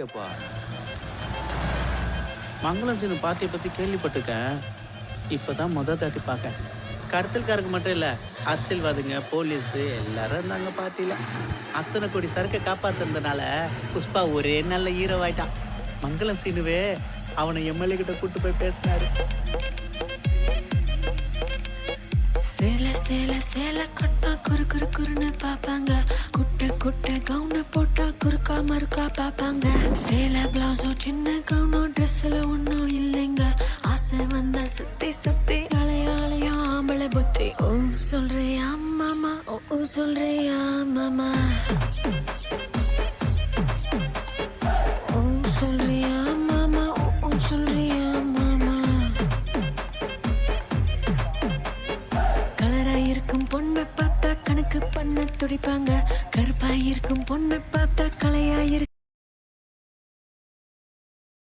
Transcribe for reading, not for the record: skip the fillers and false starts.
அப்பா மங்களம் சின்ன பாட்டியை பற்றி கேள்விப்பட்டிருக்கேன். இப்போதான் தாட்டி பார்க்கேன். கடத்தல்காரங்க மட்டும் இல்லை, அரசியல்வாதிங்க, போலீஸு எல்லாரும் இருந்தாங்க பாட்டியில். அத்தனை கோடி சரக்கை காப்பாத்துறதுனால புஷ்பா ஒரே நல்ல ஹீரோவாயிட்டான். மங்களம் சீனுவே அவனை எம்எல்ஏ கிட்ட கூட்டு போய் பேசினாரு. சேல சேல சேல கட்டா குறு குறு குறுன்னு பாப்பாங்க. குட்டை குட்டை கவுன போட்டா குறுக்கா மறுக்கா பாப்பாங்க. சேல பிளவுஸோ சின்ன கவுனோ ட்ரெஸ்ல ஒன்னும் இல்லைங்க. ஆசை வந்த சுத்தி சுத்தி அலையாளையும் ஆம்பளை புத்தி. ஓ சொல்றியா மாமா, ஓ சொல்றியா மாமா.